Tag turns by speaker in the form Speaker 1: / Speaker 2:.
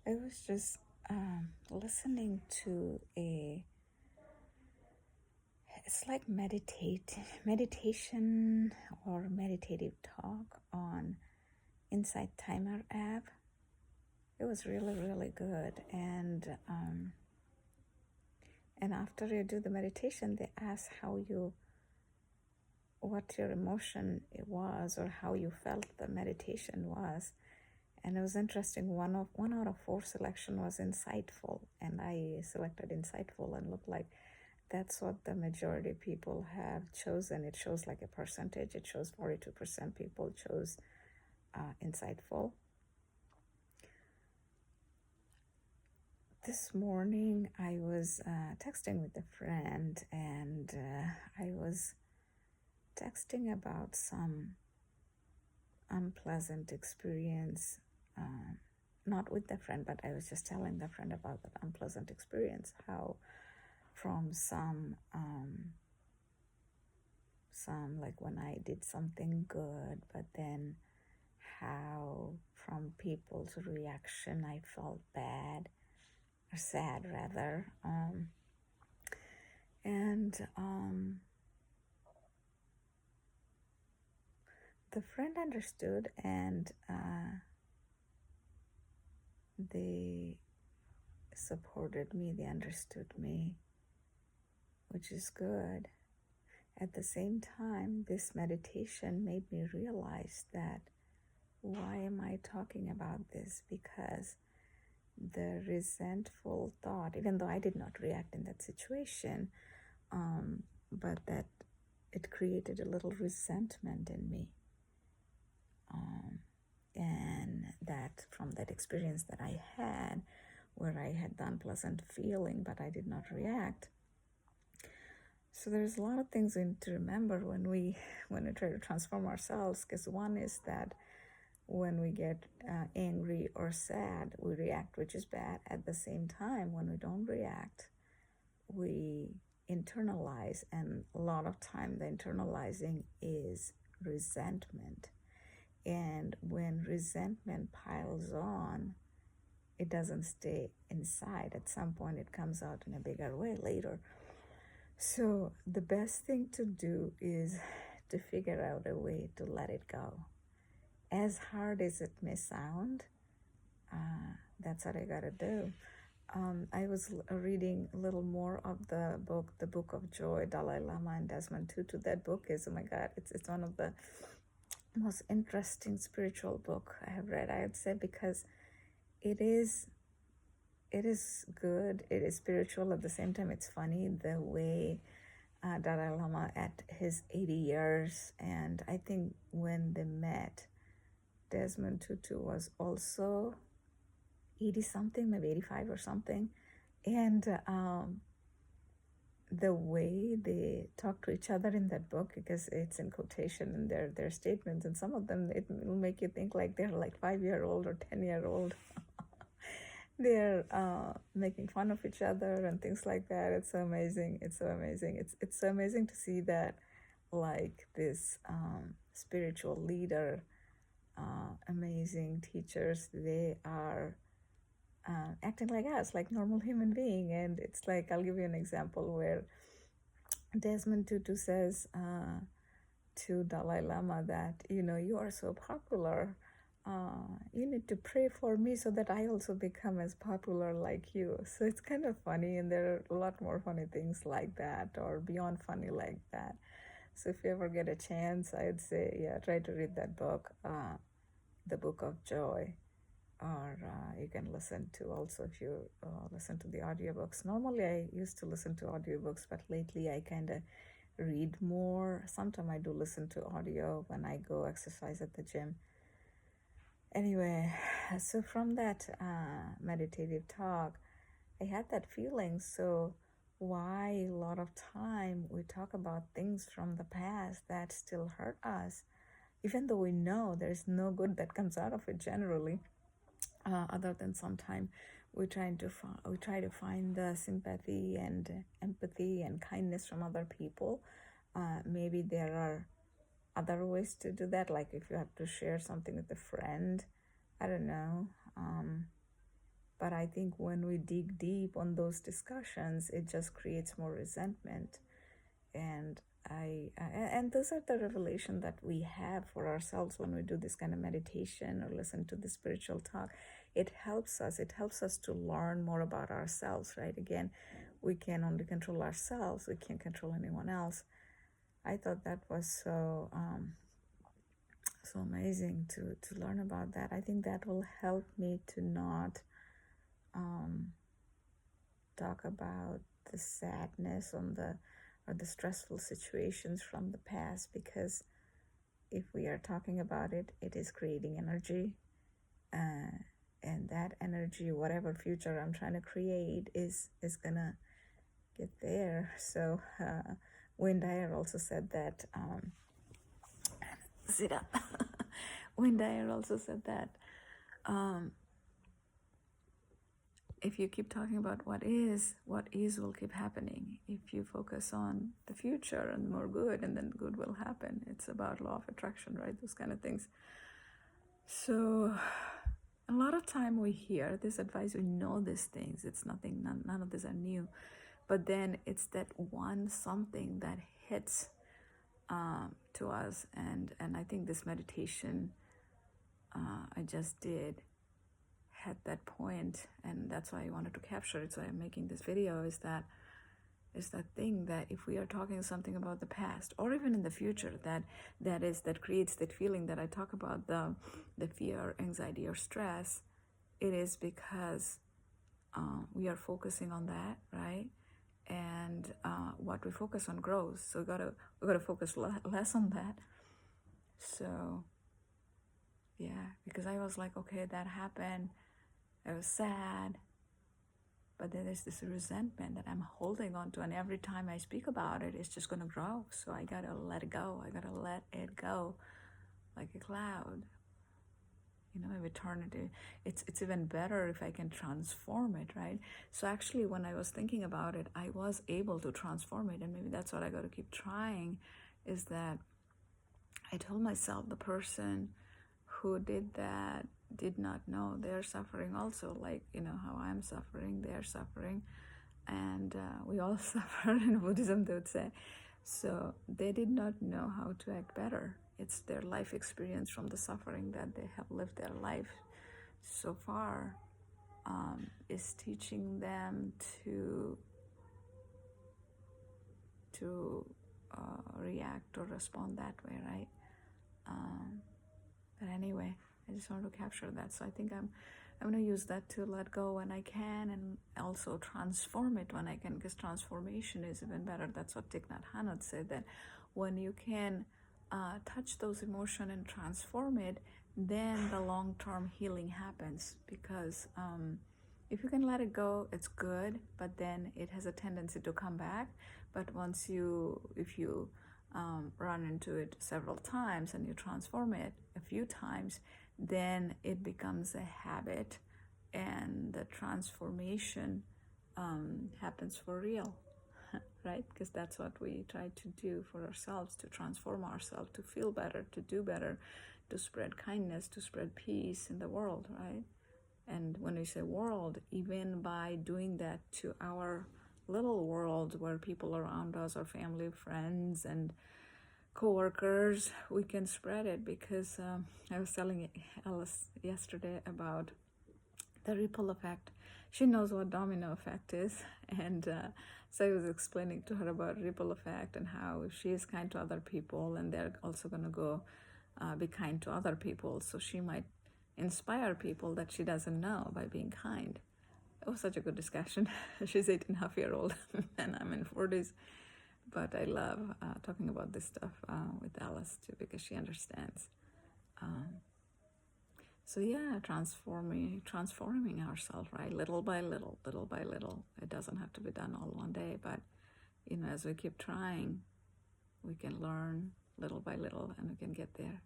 Speaker 1: I was just listening to it's like meditation or meditative talk on Insight Timer app. It was really, really good. And after you do the meditation, they ask what your emotion it was or how you felt the meditation was. And it was interesting. One out of four selection was insightful, and I selected insightful, and looked like that's what the majority of people have chosen. It shows like a percentage. It shows 42% people chose insightful. This morning I was texting with a friend, and I was texting about some unpleasant experience. Not with the friend, but I was just telling the friend about that unpleasant experience. How from some like when I did something good, but then how from people's reaction I felt bad or sad rather. And the friend understood, and they supported me, they understood me, which is good. At the same time, this meditation made me realize that why am I talking about this? Because the resentful thought, even though I did not react in that situation, but that it created a little resentment in me. And that from that experience that I had, where I had the unpleasant feeling, but I did not react. So there's a lot of things we need to remember when we try to transform ourselves, because one is that when we get angry or sad, we react, which is bad. At the same time, when we don't react, we internalize, and a lot of time the internalizing is resentment. And when resentment piles on, it doesn't stay inside. At some point, it comes out in a bigger way later. So the best thing to do is to figure out a way to let it go. As hard as it may sound, that's what I gotta do. I was reading a little more of the Book of Joy, Dalai Lama and Desmond Tutu. That book is, oh my God, it's one of the most interesting spiritual book I have read, I would say, because it is good, it is spiritual, at the same time it's funny the way Dalai Lama at his 80 years, and I think when they met, Desmond Tutu was also 80 something, maybe 85 or something, and the way they talk to each other in that book, because it's in quotation in their statements, and some of them it will make you think like they're like 5-year-old or 10-year-old. They're making fun of each other and things like that. It's so amazing. It's so amazing. It's so amazing to see that, like this spiritual leader, amazing teachers, they are acting like us, like normal human being. And it's like, I'll give you an example where Desmond Tutu says to Dalai Lama that, you are so popular. You need to pray for me so that I also become as popular like you. So it's kind of funny, and there are a lot more funny things like that, or beyond funny like that. So if you ever get a chance, I'd say, yeah, try to read that book, The Book of Joy. Or you can listen to also, if you listen to the audiobooks. Normally I used to listen to audiobooks, but lately I kind of read more. Sometimes I do listen to audio when I go exercise at the gym. Anyway, so from that meditative talk, I had that feeling. So why a lot of time we talk about things from the past that still hurt us, even though we know there's no good that comes out of it generally, other than sometime we try to find the sympathy and empathy and kindness from other people. Maybe there are other ways to do that, like if you have to share something with a friend, I don't know, But I think when we dig deep on those discussions, it just creates more resentment. And and those are the revelation that we have for ourselves when we do this kind of meditation or listen to the spiritual talk. It helps us to learn more about ourselves, right? Again, we can only control ourselves, we can't control anyone else. I thought that was so amazing to learn about that. I think that will help me to not talk about the sadness on the or the stressful situations from the past, because if we are talking about it, it is creating energy, and that energy, whatever future I'm trying to create, is gonna get there. So Wayne Dyer also said that sit up. Wayne Dyer also said that if you keep talking about what is will keep happening. If you focus on the future and more good, and then good will happen. It's about law of attraction, right? Those kind of things. So a lot of time we hear this advice, we know these things, it's nothing, none of these are new, but then it's that one something that hits to us, and I think this meditation I just did had that point, and that's why I wanted to capture it. So I'm making this video. Is that thing that if we are talking something about the past or even in the future, that creates that feeling that I talk about, the fear, anxiety, or stress, it is because we are focusing on that, right? And what we focus on grows. So we gotta focus less on that. So yeah, because I was like, okay, that happened. I was sad, but then there's this resentment that I'm holding on to, and every time I speak about it, it's just gonna grow. So I gotta let it go. I gotta let it go, like a cloud. Of eternity. It's even better if I can transform it, right? So actually, when I was thinking about it, I was able to transform it, and maybe that's what I gotta keep trying. Is that I told myself the person who did that did not know they're suffering also, like how I'm suffering, they're suffering, and we all suffer. In Buddhism they would say. So they did not know how to act better. It's their life experience from the suffering that they have lived their life so far is teaching them to react or respond that way, right? But anyway, I just wanted to capture that. So I think I'm going to use that to let go when I can, and also transform it when I can, because transformation is even better. That's what Thich Nhat Hanh said, that when you can touch those emotions and transform it, then the long-term healing happens. Because if you can let it go, it's good, but then it has a tendency to come back. But if you run into it several times and you transform it a few times, then it becomes a habit, and the transformation happens for real, right? Because that's what we try to do for ourselves, to transform ourselves, to feel better, to do better, to spread kindness, to spread peace in the world, right? And when we say world, even by doing that to our little world where people around us, our family, friends, and co-workers, we can spread it. Because I was telling Alice yesterday about the ripple effect. She knows what domino effect is, and so I was explaining to her about ripple effect, and how if she is kind to other people, and they're also going to go be kind to other people, so she might inspire people that she doesn't know by being kind. It was such a good discussion. She's 8.5-year-old and I'm in 40s. But I love talking about this stuff with Alice too, because she understands. So yeah, transforming ourselves, right? Little by little, little by little. It doesn't have to be done all one day, but as we keep trying, we can learn little by little, and we can get there.